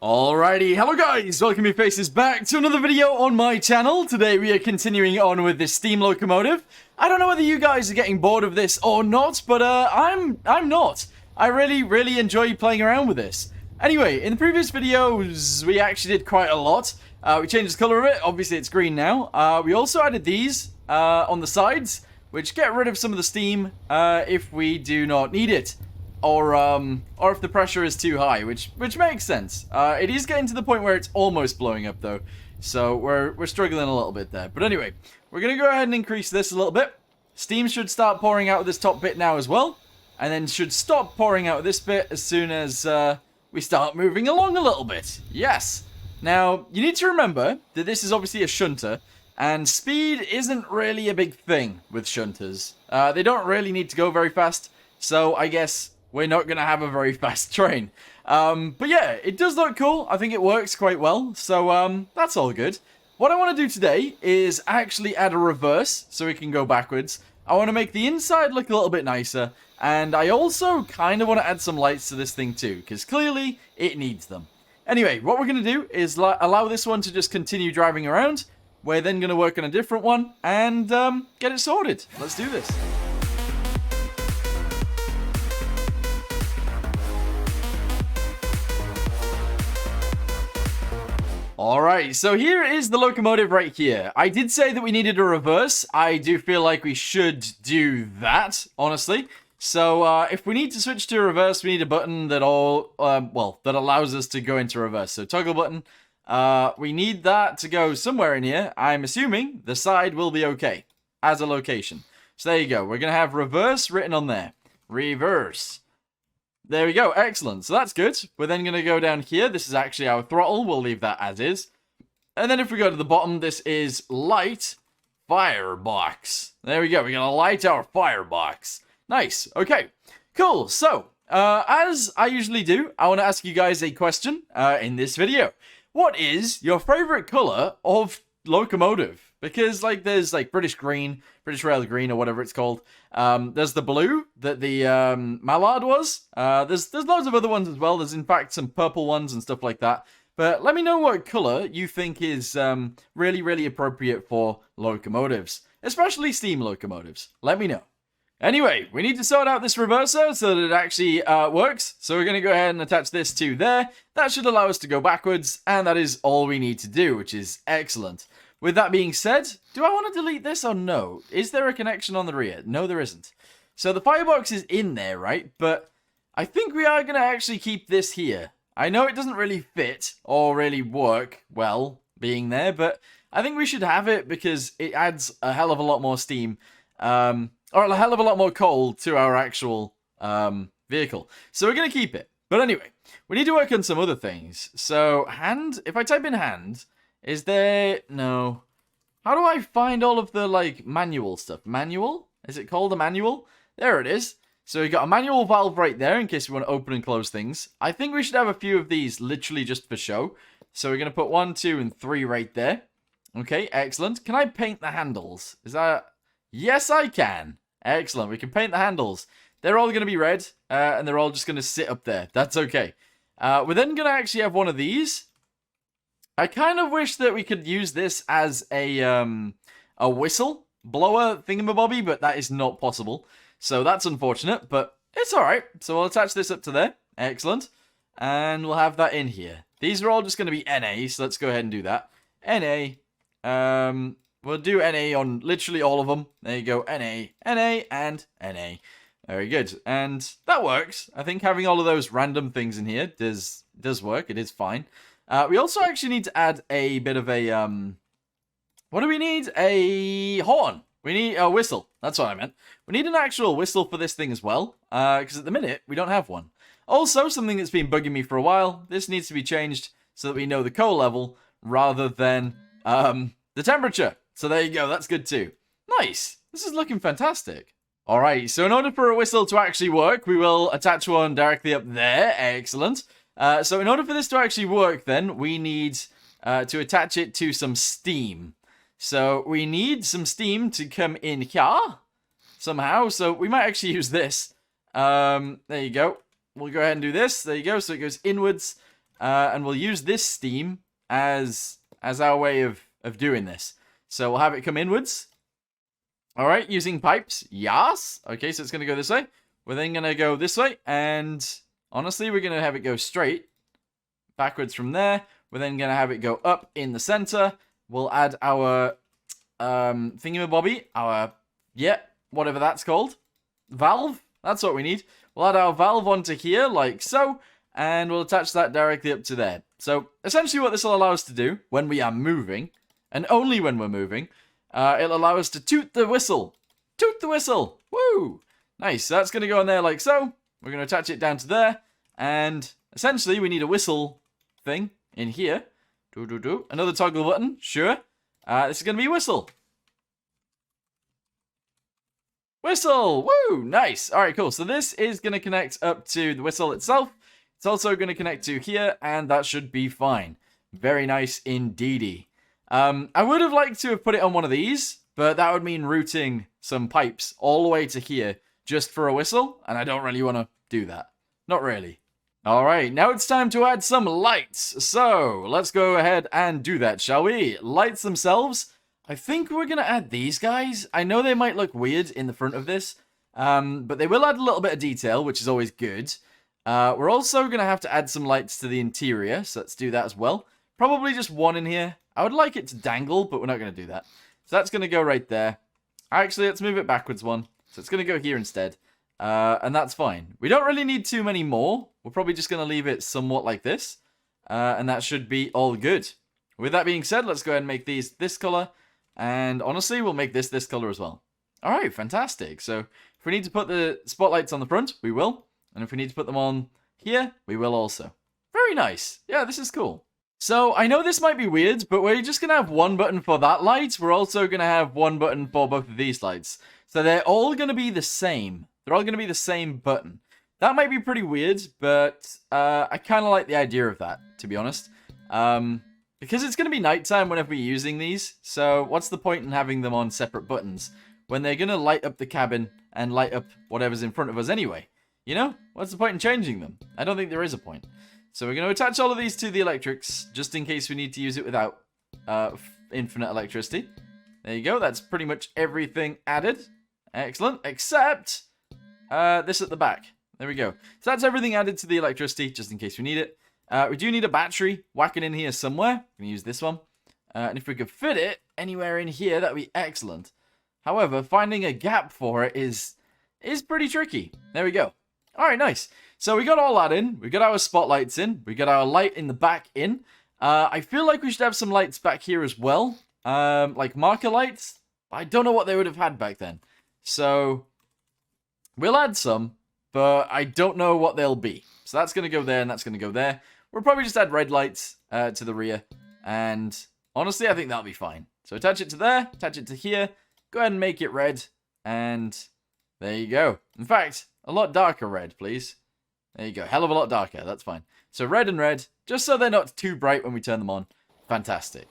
Alrighty, hello guys, welcome your faces back to another video on my channel. Today we are continuing on with this Steam Locomotive. I don't know whether you guys are getting bored of this or not, but I'm not. I really enjoy playing around with this. Anyway, in the previous videos, we actually did quite a lot. We changed the color of it, obviously it's green now. We also added these on the sides, which get rid of some of the steam if we do not need it. Or if the pressure is too high, which makes sense. It is getting to the point where it's almost blowing up, though. So we're struggling a little bit there. But anyway, we're going to go ahead and increase this a little bit. Steam should start pouring out of this top bit now as well. And then should stop pouring out of this bit as soon as we start moving along a little bit. Yes! Now, you need to remember that this is obviously a shunter. And speed isn't really a big thing with shunters. They don't really need to go very fast. So I guess we're not going to have a very fast train. But yeah, it does look cool. I think it works quite well. So that's all good. What I want to do today is actually add a reverse so we can go backwards. I want to make the inside look a little bit nicer. And I also kind of want to add some lights to this thing too, because clearly it needs them. Anyway, what we're going to do is allow this one to just continue driving around. We're then going to work on a different one and get it sorted. Let's do this. Alright, so here is the locomotive right here. I did say that we needed a reverse. I do feel like we should do that, honestly. So, if we need to switch to reverse, we need a button that that allows us to go into reverse. So, toggle button. We need that to go somewhere in here. I'm assuming the side will be okay as a location. So, there you go. We're going to have reverse written on there. Reverse. There we go, excellent. So that's good. We're then going to go down here. This is actually our throttle. We'll leave that as is. And then if we go to the bottom, this is light firebox. There we go. We're going to light our firebox. Nice. Okay, cool. So, as I usually do, I want to ask you guys a question in this video. What is your favorite color of locomotive? Because, like, there's, like, British green, British Rail green, or whatever it's called. There's the blue that the Mallard was. There's loads of other ones as well. There's, in fact, some purple ones and stuff like that. But let me know what color you think is really appropriate for locomotives. Especially steam locomotives. Let me know. Anyway, we need to sort out this reverser so that it actually works. So we're going to go ahead and attach this to there. That should allow us to go backwards. And that is all we need to do, which is excellent. With that being said, do I want to delete this or no? Is there a connection on the rear? No, there isn't. So the firebox is in there, right? But I think we are going to actually keep this here. I know it doesn't really fit or really work well being there, but I think we should have it because it adds a hell of a lot more steam, or a hell of a lot more coal to our actual vehicle. So we're going to keep it. But anyway, we need to work on some other things. So hand, if I type in hand... Is there... No. How do I find all of the, like, manual stuff? Manual? Is it called a manual? There it is. So we've got a manual valve right there in case we want to open and close things. I think we should have a few of these literally just for show. So we're going to put 1, 2, and 3 right there. Okay, excellent. Can I paint the handles? Is that... Yes, I can. Excellent. We can paint the handles. They're all going to be red, and they're all just going to sit up there. That's okay. We're then going to actually have one of these. I kind of wish that we could use this as a whistle blower thingamabobby, but that is not possible. So that's unfortunate, but it's alright. So we'll attach this up to there. Excellent. And we'll have that in here. These are all just going to be NA, so let's go ahead and do that. NA. We'll do NA on literally all of them. There you go. NA, NA, and NA. Very good. And that works. I think having all of those random things in here does work. It is fine. We also actually need to add a bit of a, what do we need? A horn. We need a whistle. That's what I meant. We need an actual whistle for this thing as well, because at the minute, we don't have one. Also, something that's been bugging me for a while, this needs to be changed so that we know the coal level rather than the temperature. So there you go. That's good too. Nice. This is looking fantastic. All right. So in order for a whistle to actually work, we will attach one directly up there. Excellent. So in order for this to actually work, then, we need to attach it to some steam. So we need some steam to come in here somehow. So we might actually use this. There you go. We'll go ahead and do this. There you go. So it goes inwards. and we'll use this steam as our way of doing this. So we'll have it come inwards. All right, using pipes. Yes. Okay, so it's going to go this way. We're then going to go this way, and honestly, we're going to have it go straight backwards from there. We're then going to have it go up in the center. We'll add our thingamabobby, our, whatever that's called. Valve. That's what we need. We'll add our valve onto here, like so, and we'll attach that directly up to there. So, essentially what this will allow us to do, when we are moving, and only when we're moving, it'll allow us to toot the whistle. Toot the whistle! Woo! Nice, so that's going to go on there like so. We're going to attach it down to there, and essentially we need a whistle thing in here. Another toggle button, sure. This is going to be whistle. Whistle! Woo! Nice. Alright, cool. So this is going to connect up to the whistle itself. It's also going to connect to here, and that should be fine. Very nice indeedy. I would have liked to have put it on one of these, but that would mean routing some pipes all the way to here just for a whistle, and I don't really want to do that. Not really. Alright, now it's time to add some lights. So, let's go ahead and do that, shall we? Lights themselves. I think we're going to add these guys. I know they might look weird in the front of this, but they will add a little bit of detail, which is always good. We're also going to have to add some lights to the interior, so let's do that as well. Probably just one in here. I would like it to dangle, but we're not going to do that. So that's going to go right there. Actually, let's move it backwards one. So it's going to go here instead. And that's fine. We don't really need too many more. We're probably just going to leave it somewhat like this. And that should be all good. With that being said, let's go ahead and make these this color. And honestly, we'll make this color as well. Alright, fantastic. So if we need to put the spotlights on the front, we will. And if we need to put them on here, we will also. Very nice. Yeah, this is cool. So, I know this might be weird, but we're just going to have one button for that light. We're also going to have one button for both of these lights. So, they're all going to be the same. They're all going to be the same button. That might be pretty weird, but I kind of like the idea of that, to be honest. Because it's going to be nighttime whenever we're using these. So, what's the point in having them on separate buttons when they're going to light up the cabin and light up whatever's in front of us anyway? You know? What's the point in changing them? I don't think there is a point. So we're going to attach all of these to the electrics, just in case we need to use it without infinite electricity. There you go, that's pretty much everything added. Excellent, except this at the back. There we go. So that's everything added to the electricity, just in case we need it. We do need a battery, whack it in here somewhere. I'm going to use this one. And if we could fit it anywhere in here, that would be excellent. However, finding a gap for it is pretty tricky. There we go. Alright, nice. So we got all that in. We got our spotlights in. We got our light in the back in. I feel like we should have some lights back here as well. Like marker lights. I don't know what they would have had back then. So we'll add some, but I don't know what they'll be. So that's going to go there and that's going to go there. We'll probably just add red lights to the rear. And honestly, I think that'll be fine. So attach it to there, attach it to here. Go ahead and make it red. And there you go. In fact, a lot darker red, please. There you go. Hell of a lot darker. That's fine. So red and red, just so they're not too bright when we turn them on. Fantastic.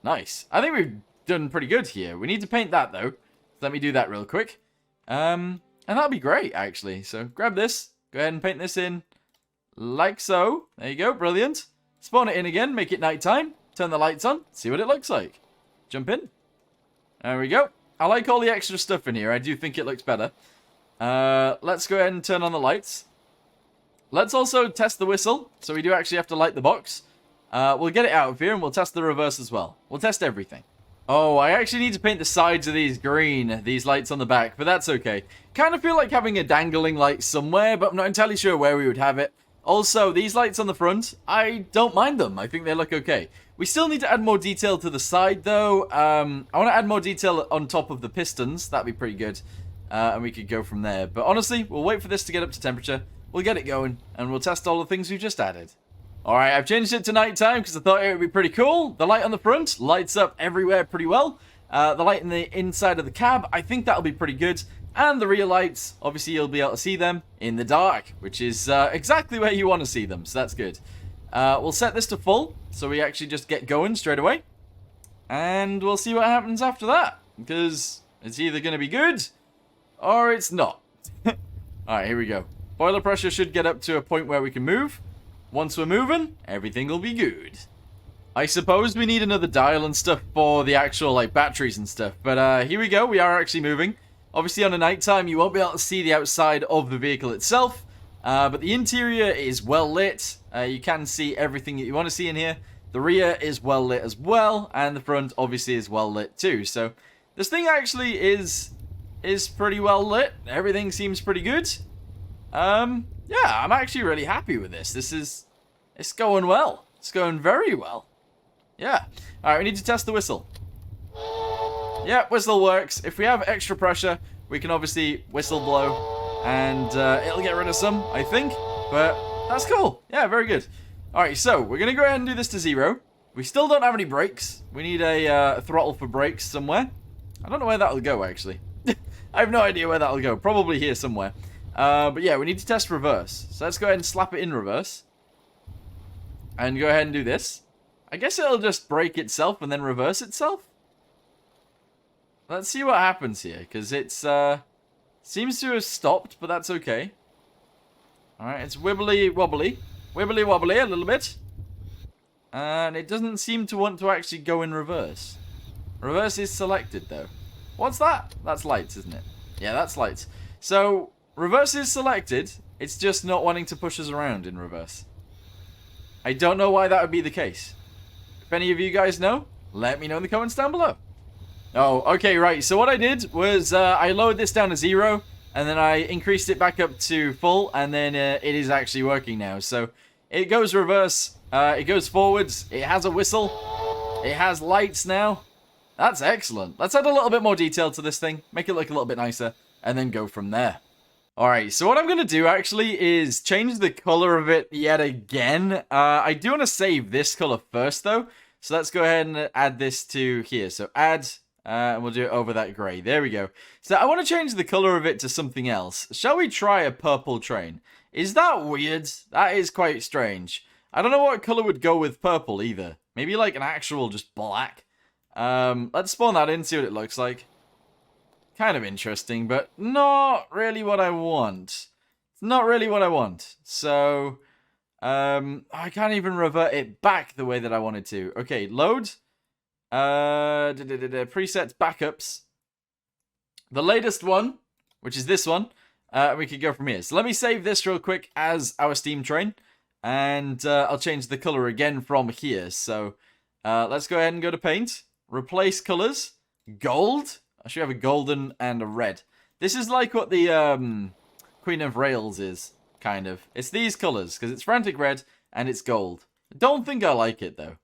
Nice. I think we've done pretty good here. We need to paint that, though. Let me do that real quick. And that'll be great, actually. So grab this. Go ahead and paint this in like so. There you go. Brilliant. Spawn it in again. Make it nighttime. Turn the lights on. See what it looks like. Jump in. There we go. I like all the extra stuff in here. I do think it looks better. Let's go ahead and turn on the lights. Let's also test the whistle. So we do actually have to light the box. We'll get it out of here and we'll test the reverse as well. We'll test everything. Oh, I actually need to paint the sides of these green, these lights on the back, but that's okay. Kind of feel like having a dangling light somewhere, but I'm not entirely sure where we would have it. Also, these lights on the front, I don't mind them. I think they look okay. We still need to add more detail to the side, though. I want to add more detail on top of the pistons. That'd be pretty good. And we could go from there. But honestly, we'll wait for this to get up to temperature. We'll get it going, and we'll test all the things we've just added. Alright, I've changed it to nighttime because I thought it would be pretty cool. The light on the front lights up everywhere pretty well. The light in the inside of the cab, I think that'll be pretty good. And the rear lights, obviously you'll be able to see them in the dark, which is exactly where you want to see them, so that's good. We'll set this to full, so we actually just get going straight away. And we'll see what happens after that, because it's either going to be good, or it's not. Alright, here we go. Boiler pressure should get up to a point where we can move. once we're moving, everything will be good. I suppose we need another dial and stuff for the actual, like, batteries and stuff. But here we go. We are actually moving. Obviously, on a nighttime, you won't be able to see the outside of the vehicle itself. But the interior is well lit. You can see everything that you want to see in here. The rear is well lit as well. And the front, obviously, is well lit too. So this thing actually is pretty well lit. Everything seems pretty good. Yeah, I'm actually really happy with this. It's going well. It's going very well. Yeah. Alright, we need to test the whistle. Yeah, whistle works. If we have extra pressure, we can obviously whistle blow. And it'll get rid of some, I think. But that's cool. Yeah, very good. Alright, so we're going to go ahead and do this to 0. We still don't have any brakes. We need a throttle for brakes somewhere. I don't know where that'll go, actually. I have no idea where that'll go. Probably here somewhere. But yeah, we need to test reverse. So let's go ahead and slap it in reverse. And go ahead and do this. I guess it'll just brake itself and then reverse itself. Let's see what happens here, because it's seems to have stopped, but that's okay. Alright, it's wibbly wobbly. Wibbly wobbly a little bit. And it doesn't seem to want to actually go in reverse. Reverse is selected, though. What's that? That's lights, isn't it? Yeah, that's lights. So, reverse is selected. It's just not wanting to push us around in reverse. I don't know why that would be the case. If any of you guys know, let me know in the comments down below. Oh, okay, right. So what I did was I lowered this down to 0, and then I increased it back up to full, and then it is actually working now. So it goes reverse, it goes forwards, it has a whistle, it has lights now. That's excellent. Let's add a little bit more detail to this thing, make it look a little bit nicer, and then go from there. Alright, so what I'm going to do actually is change the color of it yet again. I do want to save this color first though. So let's go ahead and add this to here. So add, and we'll do it over that gray. There we go. So I want to change the color of it to something else. Shall we try a purple train? Is that weird? That is quite strange. I don't know what color would go with purple either. Maybe like an actual just black. Let's spawn that in, see what it looks like. Kind of interesting, but not really what I want. It's not really what I want. So, I can't even revert it back the way that I wanted to. Okay, load. Presets, backups. The latest one, which is this one, we could go from here. So let me save this real quick as our steam train. And I'll change the color again from here. So, let's go ahead and go to paint. Replace colors. Gold. I should have a golden and a red. This is like what the Queen of Rails is, kind of. It's these colors, because it's Frantic red and it's gold. I don't think I like it, though.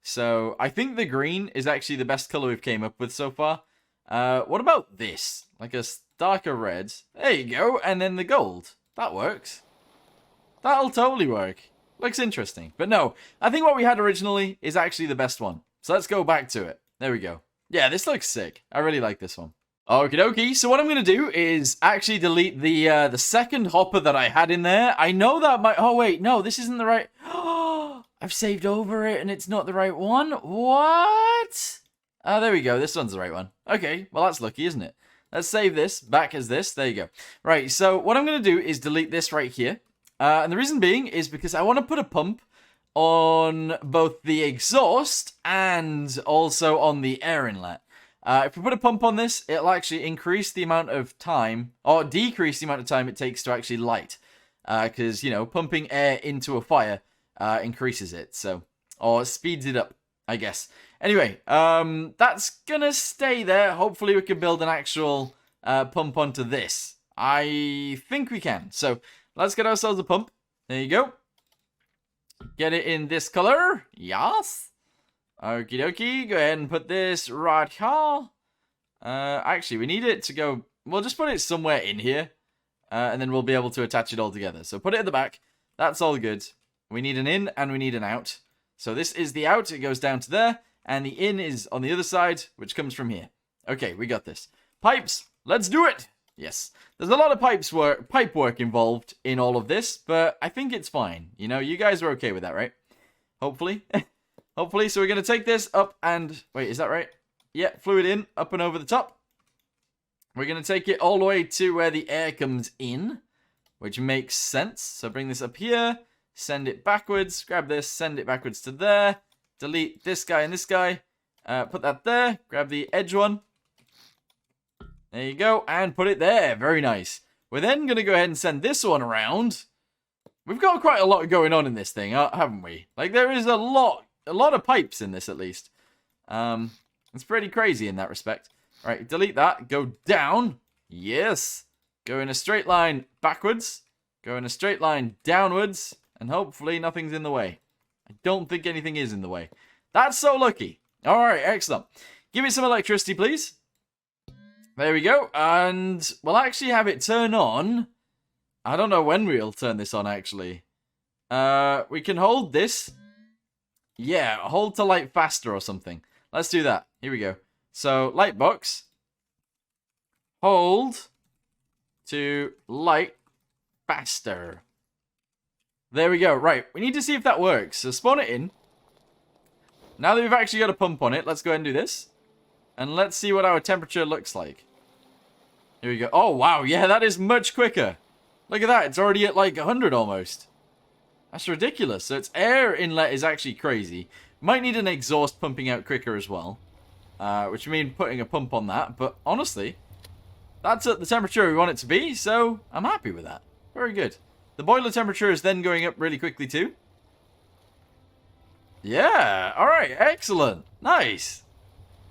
So, I think the green is actually the best color we've came up with so far. What about this? Like a darker red. There you go, and then the gold. That works. That'll totally work. Looks interesting. But no, I think what we had originally is actually the best one. So let's go back to it. There we go. Yeah, this looks sick. I really like this one. Okie dokie. So what I'm going to do is actually delete the second hopper that I had in there. I know that might... Oh, wait. No, this isn't the right... I've saved over it and it's not the right one. What? Oh, there we go. This one's the right one. Okay. Well, that's lucky, isn't it? Let's save this back as this. There you go. Right. So what I'm going to do is delete this right here. And the reason being is because I want to put a pump on both the exhaust and also on the air inlet. If we put a pump on this, it'll actually increase the amount of time, or decrease the amount of time it takes to actually light. Because, you know, pumping air into a fire increases it, so, or speeds it up, I guess. Anyway, that's gonna stay there. Hopefully we can build an actual pump onto this. I think we can. So, let's get ourselves a pump. There you go. Get it in this color. Yes. Okie dokie. Go ahead and put this right here. Actually, we need it to go... We'll just put it somewhere in here. And then we'll be able to attach it all together. So put it at the back. That's all good. We need an in and we need an out. So this is the out. It goes down to there. And the in is on the other side, which comes from here. Okay, we got this. Pipes. Let's do it. Yes. There's a lot of pipe work involved in all of this, but I think it's fine. You know, you guys are okay with that, right? Hopefully. Hopefully. So we're going to take this up and... Wait, is that right? Yeah, fluid in, up and over the top. We're going to take it all the way to where the air comes in, which makes sense. So bring this up here, send it backwards. Grab this, send it backwards to there. Delete this guy and this guy. Put that there. Grab the edge one. There you go. And put it there. Very nice. We're then going to go ahead and send this one around. We've got quite a lot going on in this thing, haven't we? Like, there is a lot of pipes in this, at least. It's pretty crazy in that respect. All right, delete that. Go down. Yes. Go in a straight line backwards. Go in a straight line downwards. And hopefully nothing's in the way. I don't think anything is in the way. That's so lucky. All right, excellent. Give me some electricity, please. There we go. And we'll actually have it turn on. I don't know when we'll turn this on, actually. We can hold this. Yeah, hold to light faster or something. Let's do that. Here we go. So, light box. Hold to light faster. There we go. Right, we need to see if that works. So, spawn it in. Now that we've actually got a pump on it, let's go ahead and do this. And let's see what our temperature looks like. Here we go. Oh, wow. Yeah, that is much quicker. Look at that. It's already at like 100 almost. That's ridiculous. So its air inlet is actually crazy. Might need an exhaust pumping out quicker as well. Which means putting a pump on that. But honestly, that's at the temperature we want it to be. So I'm happy with that. Very good. The boiler temperature is then going up really quickly too. Yeah. All right. Excellent. Nice.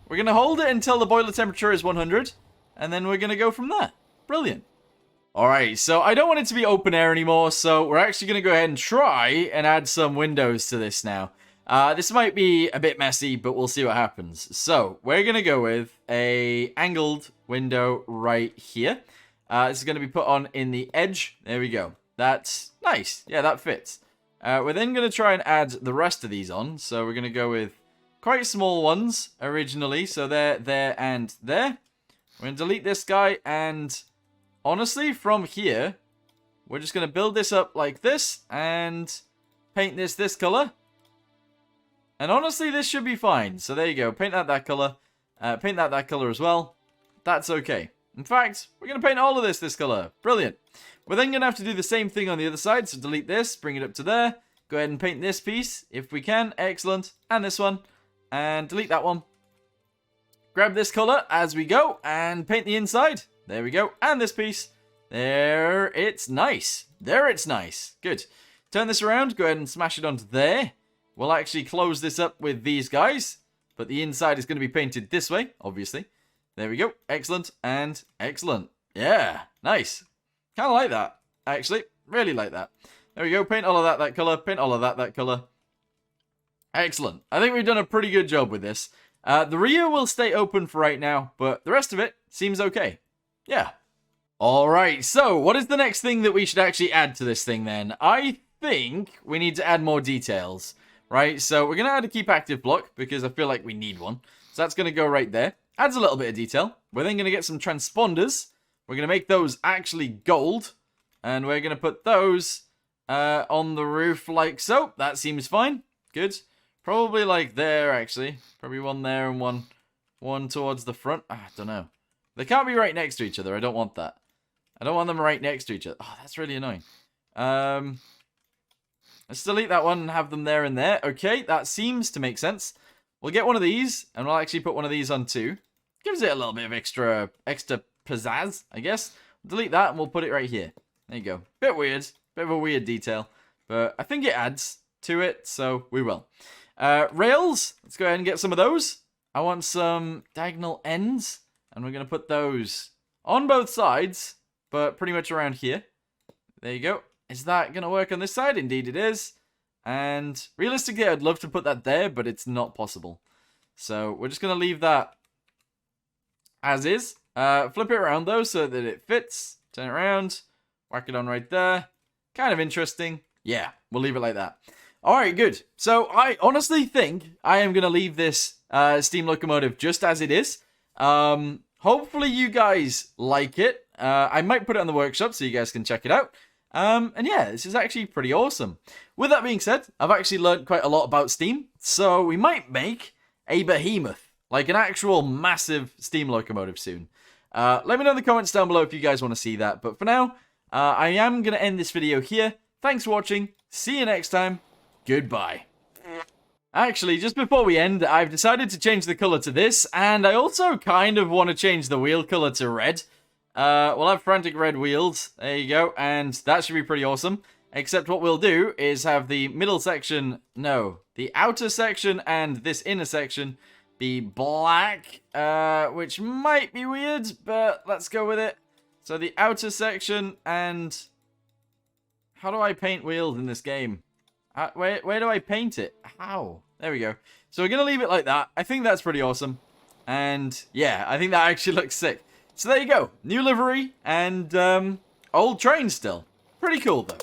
We're going to hold it until the boiler temperature is 100. And then we're going to go from there. Brilliant. Alright, so I don't want it to be open air anymore, so we're actually going to go ahead and try and add some windows to this now. This might be a bit messy, but we'll see what happens. So, we're going to go with a angled window right here. This is going to be put on in the edge. There we go. That's nice. Yeah, that fits. We're then going to try and add the rest of these on. So, we're going to go with quite small ones originally. So, there, and there. We're going to delete this guy and... honestly, from here, we're just going to build this up like this and paint this color. And honestly, this should be fine. So there you go. Paint that color. Paint that color as well. That's okay. In fact, we're going to paint all of this color. Brilliant. We're then going to have to do the same thing on the other side. So delete this, bring it up to there. Go ahead and paint this piece if we can. Excellent. And this one. And delete that one. Grab this color as we go and paint the inside. There we go. And this piece. There, it's nice. There, it's nice. Good. Turn this around. Go ahead and smash it onto there. We'll actually close this up with these guys. But the inside is going to be painted this way, obviously. There we go. Excellent and excellent. Yeah, nice. Kind of like that, actually. Really like that. There we go. Paint all of that color. Paint all of that color. Excellent. I think we've done a pretty good job with this. The rear will stay open for right now, but the rest of it seems okay. Yeah. Alright, so what is the next thing that we should actually add to this thing then? I think we need to add more details, right? So we're going to add a keep active block because I feel like we need one. So that's going to go right there. Adds a little bit of detail. We're then going to get some transponders. We're going to make those actually gold. And we're going to put those on the roof like so. That seems fine. Good. Probably like there, actually. Probably one there and one towards the front. I don't know. They can't be right next to each other. I don't want that. I don't want them right next to each other. Oh, that's really annoying. Let's delete that one and have them there and there. Okay, that seems to make sense. We'll get one of these, and we'll actually put one of these on too. Gives it a little bit of extra pizzazz, I guess. Delete that, and we'll put it right here. There you go. Bit weird. Bit of a weird detail. But I think it adds to it, so we will. Rails. Let's go ahead and get some of those. I want some diagonal ends. And we're going to put those on both sides, but pretty much around here. There you go. Is that going to work on this side? Indeed it is. And realistically, I'd love to put that there, but it's not possible. So we're just going to leave that as is. Flip it around, though, so that it fits. Turn it around. Whack it on right there. Kind of interesting. Yeah, we'll leave it like that. All right, good. So I honestly think I am going to leave this steam locomotive just as it is. Hopefully you guys like it. I might put it on the workshop so you guys can check it out. And yeah, this is actually pretty awesome. With that being said, I've actually learned quite a lot about steam. So we might make a behemoth, like an actual massive steam locomotive soon. Let me know in the comments down below if you guys want to see that. But for now, I am going to end this video here. Thanks for watching. See you next time. Goodbye. Actually, just before we end, I've decided to change the color to this, and I also kind of want to change the wheel color to red. We'll have Frantic red wheels. There you go, and that should be pretty awesome. Except what we'll do is have the middle section, no, the outer section and this inner section be black, which might be weird, but let's go with it. So the outer section and... How do I paint wheels in this game? Where do I paint it? How? There we go. So we're going to leave it like that. I think that's pretty awesome. And yeah, I think that actually looks sick. So there you go. New livery and old train still. Pretty cool though.